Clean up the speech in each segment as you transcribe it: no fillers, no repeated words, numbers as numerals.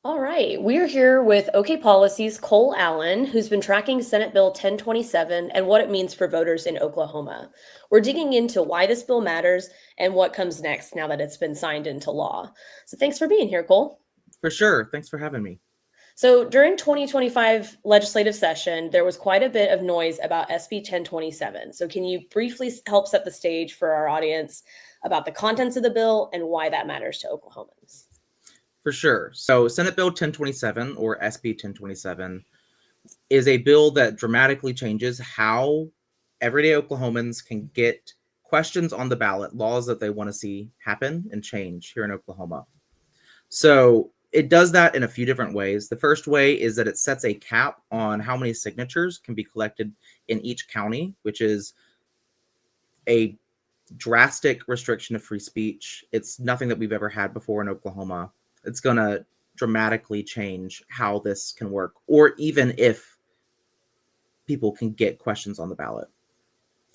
All right, we're here with OK Policy's Cole Allen, who's been tracking Senate Bill 1027 and what it means for voters in Oklahoma. We're digging into why this bill matters and what comes next now that it's been signed into law. So thanks for being here, Cole. For sure. Thanks for having me. So during 2025 legislative session, there was quite a bit of noise about SB 1027. So can you briefly help set the stage for our audience about the contents of the bill and why that matters to Oklahomans? For sure. So, Senate Bill 1027, or SB 1027, is a bill that dramatically changes how everyday Oklahomans can get questions on the ballot, laws that they want to see happen and change here in Oklahoma. So, it does that in a few different ways. The first way is that it sets a cap on how many signatures can be collected in each county, which is a drastic restriction of free speech. It's nothing that we've ever had before in Oklahoma. It's going to dramatically change how this can work, or even if people can get questions on the ballot.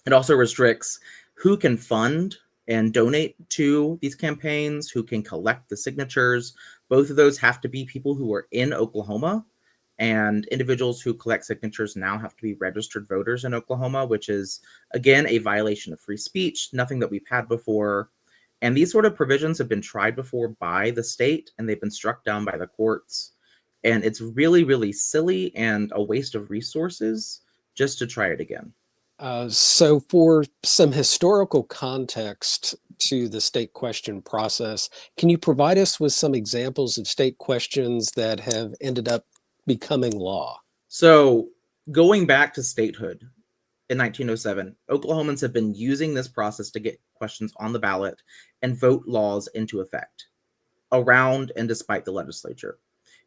It also restricts who can fund and donate to these campaigns, who can collect the signatures. Both of those have to be people who are in Oklahoma, and individuals who collect signatures now have to be registered voters in Oklahoma, which is, again, a violation of free speech, nothing that we've had before. And these sort of provisions have been tried before by the state, and they've been struck down by the courts. And it's really, really silly and a waste of resources just to try it again. So for some historical context to the state question process, can you provide us with some examples of state questions that have ended up becoming law? So going back to statehood in 1907, Oklahomans have been using this process to get questions on the ballot and vote laws into effect around and despite the legislature.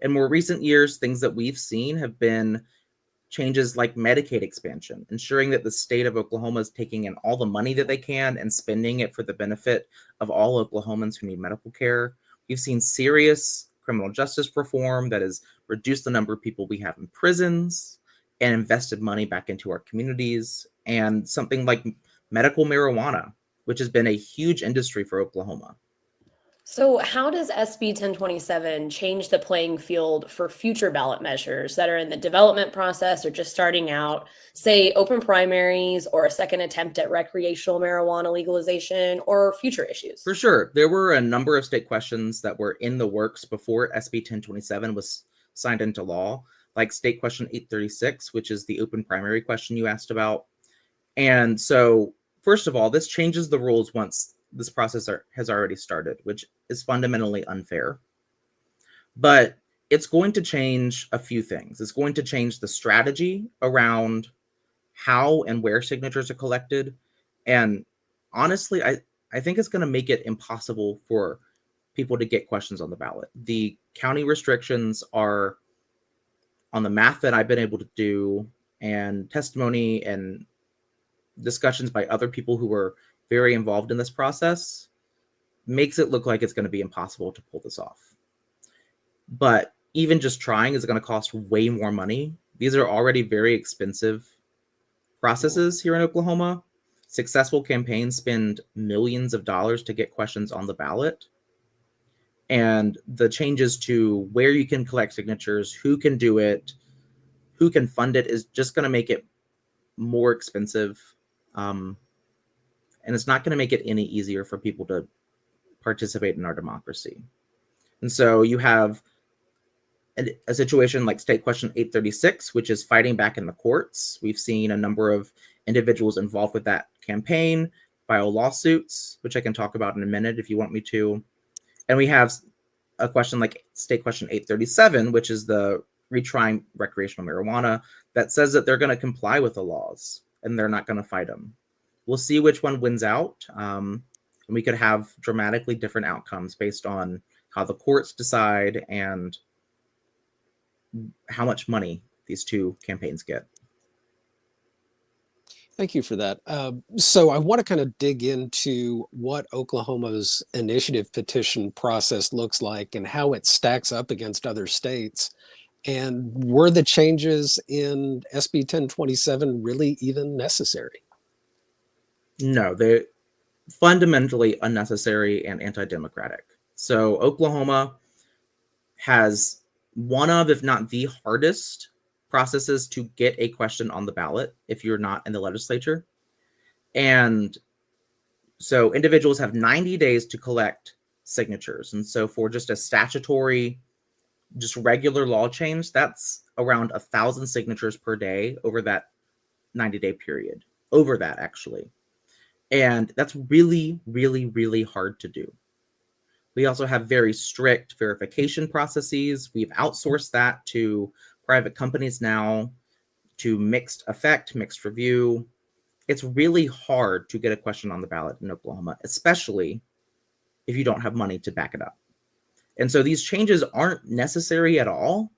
In more recent years, things that we've seen have been changes like Medicaid expansion, ensuring that the state of Oklahoma is taking in all the money that they can and spending it for the benefit of all Oklahomans who need medical care. We've seen serious criminal justice reform that has reduced the number of people we have in prisons and invested money back into our communities, and something like medical marijuana, which has been a huge industry for Oklahoma. So, how does SB 1027 change the playing field for future ballot measures that are in the development process or just starting out, say open primaries or a second attempt at recreational marijuana legalization or future issues? For sure. There were a number of state questions that were in the works before SB 1027 was signed into law, like State Question 836, which is the open primary question you asked about. And so, first of all, this changes the rules once this process has already started, which is fundamentally unfair. But it's going to change a few things. It's going to change the strategy around how and where signatures are collected. And honestly, I think it's going to make it impossible for people to get questions on the ballot. The county restrictions are on the math that I've been able to do, and testimony and discussions by other people who were very involved in this process makes it look like it's going to be impossible to pull this off. But even just trying is going to cost way more money. These are already very expensive processes here in Oklahoma. Successful campaigns spend millions of dollars to get questions on the ballot. And the changes to where you can collect signatures, who can do it, who can fund it, is just going to make it more expensive. And it's not going to make it any easier for people to participate in our democracy. And so you have a situation like State Question 836, which is fighting back in the courts. We've seen a number of individuals involved with that campaign file lawsuits, which I can talk about in a minute if you want me to. And we have a question like State Question 837, which is the retrying recreational marijuana, that says that they're going to comply with the laws and they're not going to fight them. We'll see which one wins out. And we could have dramatically different outcomes based on how the courts decide and how much money these two campaigns get. Thank you for that. So I want to kind of dig into what Oklahoma's initiative petition process looks like and how it stacks up against other states. And were the changes in SB 1027 really even necessary? No, they're fundamentally unnecessary and anti-democratic. So Oklahoma has one of, if not the hardest processes to get a question on the ballot if you're not in the legislature. And so individuals have 90 days to collect signatures. And so for just a statutory, just regular law change, that's around 1,000 signatures per day over that 90-day period, over that actually. And that's really, really, really hard to do. We also have very strict verification processes. We've outsourced that to private companies now, to mixed effect, mixed review. It's really hard to get a question on the ballot in Oklahoma, especially if you don't have money to back it up. And so these changes aren't necessary at all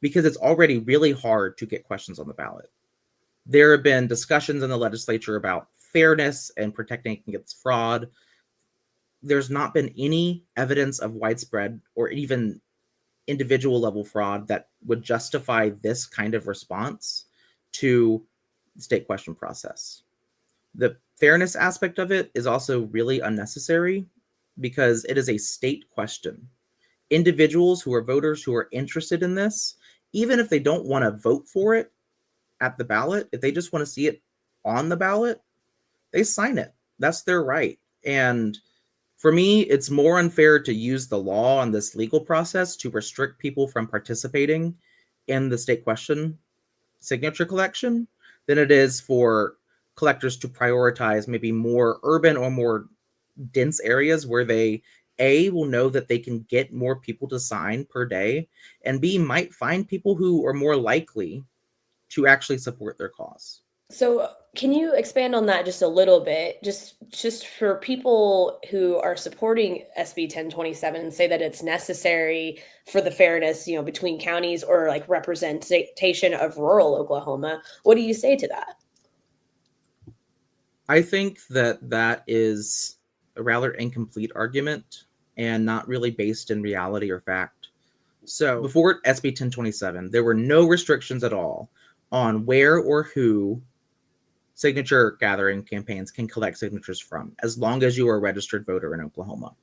because it's already really hard to get questions on the ballot. There have been discussions in the legislature about fairness and protecting against fraud. There's not been any evidence of widespread or even individual level fraud that would justify this kind of response to the state question process. The fairness aspect of it is also really unnecessary because it is a state question. Individuals who are voters who are interested in this, even if they don't want to vote for it at the ballot, if they just want to see it on the ballot, they sign it. That's their right. And for me, it's more unfair to use the law and this legal process to restrict people from participating in the state question signature collection than it is for collectors to prioritize maybe more urban or more dense areas where they, A, will know that they can get more people to sign per day, and B, might find people who are more likely to actually support their cause. So can you expand on that just a little bit? Just for people who are supporting SB 1027 and say that it's necessary for the fairness, between counties or like representation of rural Oklahoma, what do you say to that? I think that is a rather incomplete argument and not really based in reality or fact. So before SB 1027, there were no restrictions at all on where or who signature gathering campaigns can collect signatures from, as long as you are a registered voter in Oklahoma.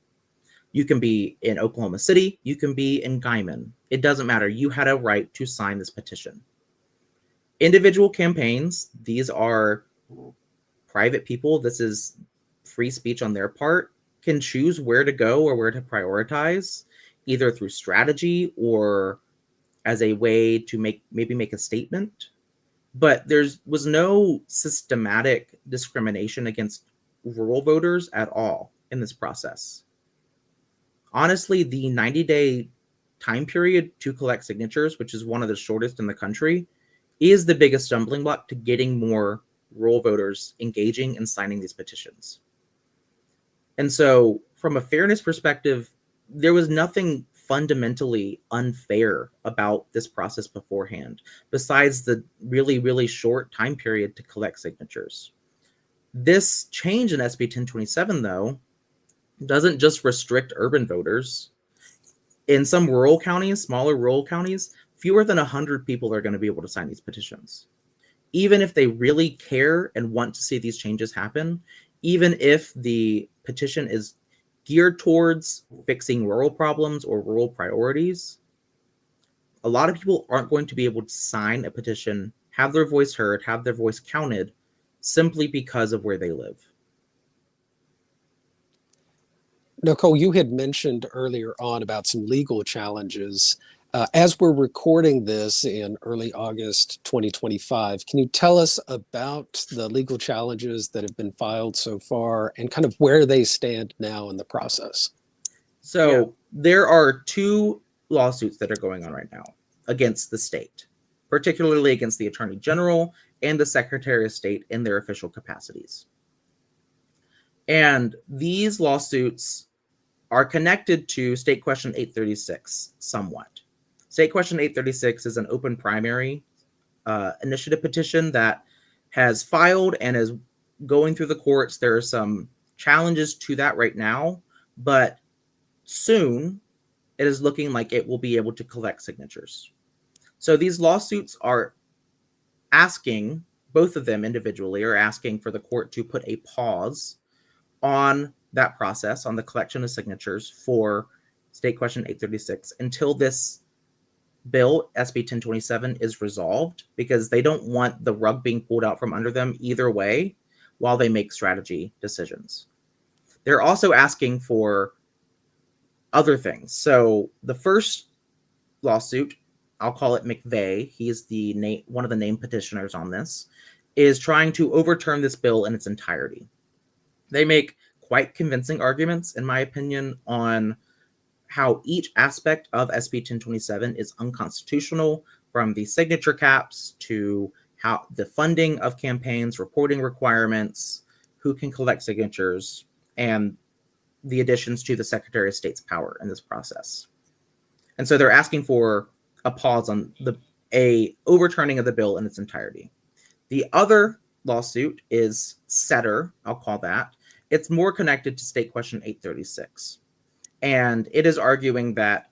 You can be in Oklahoma City, you can be in Guyman. It doesn't matter. You had a right to sign this petition. Individual campaigns, these are private people. This is free speech on their part, can choose where to go or where to prioritize, either through strategy or as a way to maybe make a statement. But there was no systematic discrimination against rural voters at all in this process. Honestly, the 90-day time period to collect signatures, which is one of the shortest in the country, is the biggest stumbling block to getting more rural voters engaging and signing these petitions. And so from a fairness perspective, there was nothing fundamentally unfair about this process beforehand, besides the really, really short time period to collect signatures. This change in SB 1027, though, doesn't just restrict urban voters. In some rural counties, smaller rural counties, fewer than 100 people are going to be able to sign these petitions. Even if they really care and want to see these changes happen, even if the petition is geared towards fixing rural problems or rural priorities, a lot of people aren't going to be able to sign a petition, have their voice heard, have their voice counted, simply because of where they live. Nicole, you had mentioned earlier on about some legal challenges. As we're recording this in early August 2025, can you tell us about the legal challenges that have been filed so far and kind of where they stand now in the process? So there are two lawsuits that are going on right now against the state, particularly against the Attorney General and the Secretary of State in their official capacities. And these lawsuits are connected to State Question 836 somewhat. State Question 836 is an open primary initiative petition that has filed and is going through the courts. There are some challenges to that right now, but soon it is looking like it will be able to collect signatures. So these lawsuits are asking, both of them individually are asking for the court to put a pause on that process, on the collection of signatures for State Question 836 until this bill, SB 1027, is resolved, because they don't want the rug being pulled out from under them either way while they make strategy decisions. They're also asking for other things. So the first lawsuit, I'll call it McVeigh, he's one of the named petitioners on this, is trying to overturn this bill in its entirety. They make quite convincing arguments, in my opinion, on how each aspect of SB 1027 is unconstitutional, from the signature caps to how the funding of campaigns, reporting requirements, who can collect signatures, and the additions to the Secretary of State's power in this process. And so they're asking for a pause on a overturning of the bill in its entirety. The other lawsuit is Setter, I'll call that. It's more connected to State Question 836. And it is arguing that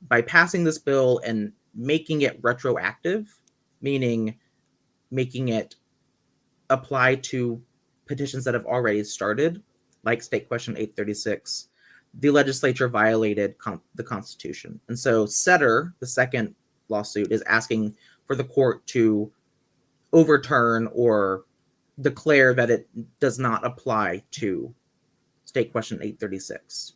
by passing this bill and making it retroactive, meaning making it apply to petitions that have already started, like State Question 836, the legislature violated the Constitution. And so Setter, the second lawsuit, is asking for the court to overturn or declare that it does not apply to State Question 836.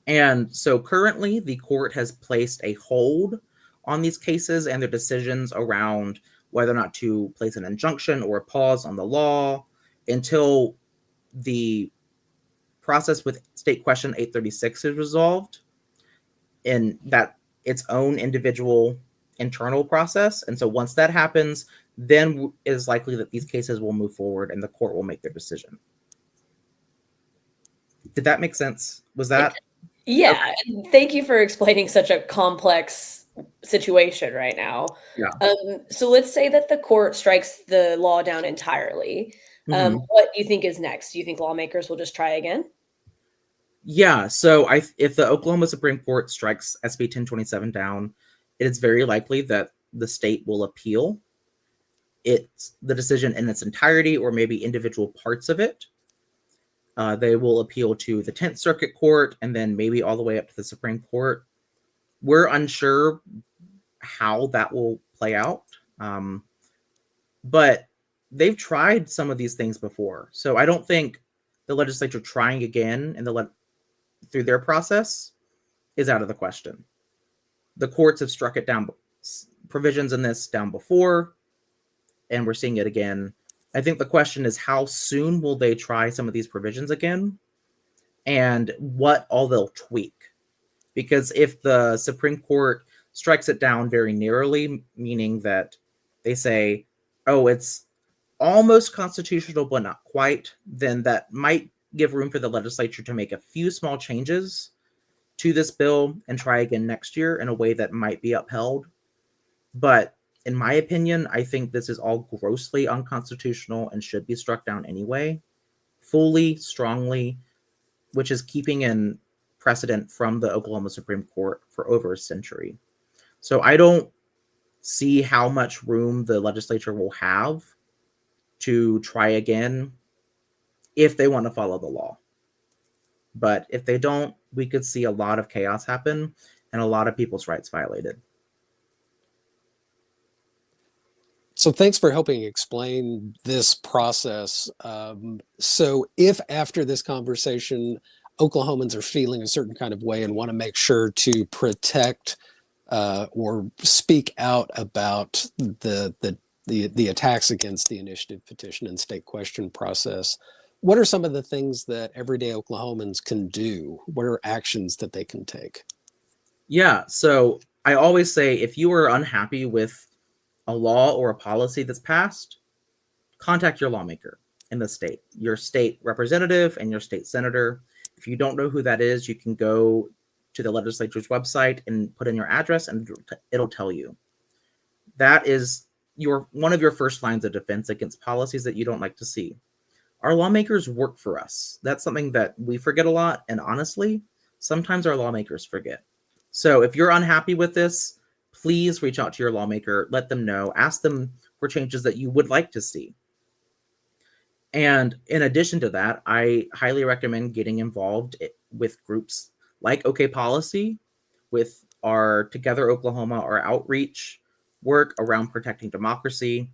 And so currently the court has placed a hold on these cases and their decisions around whether or not to place an injunction or a pause on the law until the process with State Question 836 is resolved, in that its own individual internal process. And so once that happens, then it is likely that these cases will move forward and the court will make their decision. Did that make sense? Was that? Yeah. Okay. Thank you for explaining such a complex situation right now. Yeah. So let's say that the court strikes the law down entirely. What do you think is next? Do you think lawmakers will just try again? Yeah. So if the Oklahoma Supreme Court strikes SB 1027 down, it is very likely that the state will appeal the decision in its entirety, or maybe individual parts of it. They will appeal to the 10th Circuit Court and then maybe all the way up to the Supreme Court. We're unsure how that will play out. But they've tried some of these things before. So I don't think the legislature trying again through their process is out of the question. The courts have struck it down, provisions in this down before, and we're seeing it again. I think the question is, how soon will they try some of these provisions again, and what all they'll tweak? Because if the Supreme Court strikes it down very narrowly, meaning that they say, oh, it's almost constitutional, but not quite, then that might give room for the legislature to make a few small changes to this bill and try again next year in a way that might be upheld. But in my opinion, I think this is all grossly unconstitutional and should be struck down anyway, fully, strongly, which is keeping in precedent from the Oklahoma Supreme Court for over a century. So I don't see how much room the legislature will have to try again if they want to follow the law. But if they don't, we could see a lot of chaos happen and a lot of people's rights violated. So thanks for helping explain this process. So if after this conversation, Oklahomans are feeling a certain kind of way and want to make sure to protect or speak out about the attacks against the initiative petition and state question process, what are some of the things that everyday Oklahomans can do? What are actions that they can take? Yeah, so I always say, if you are unhappy with a law or a policy that's passed, contact your lawmaker in the state, your state representative and your state senator. If you don't know who that is, you can go to the legislature's website and put in your address and it'll tell you. That is one of your first lines of defense against policies that you don't like to see. Our lawmakers work for us. That's something that we forget a lot. And honestly, sometimes our lawmakers forget. So if you're unhappy with this, please reach out to your lawmaker, let them know, ask them for changes that you would like to see. And in addition to that, I highly recommend getting involved with groups like OK Policy, with our Together Oklahoma, our outreach work around protecting democracy,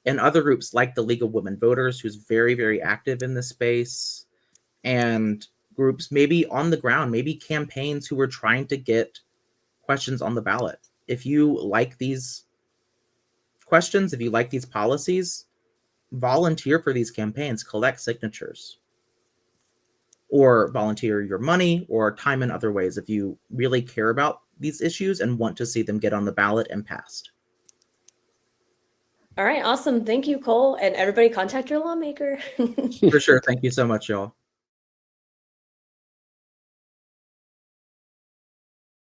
and other groups like the League of Women Voters, who's very, very active in this space, and groups maybe on the ground, maybe campaigns who are trying to get questions on the ballot. If you like these questions, if you like these policies, volunteer for these campaigns, collect signatures, or volunteer your money or time in other ways if you really care about these issues and want to see them get on the ballot and passed. All right, awesome. Thank you, Cole. And everybody contact your lawmaker. For sure. Thank you so much, y'all.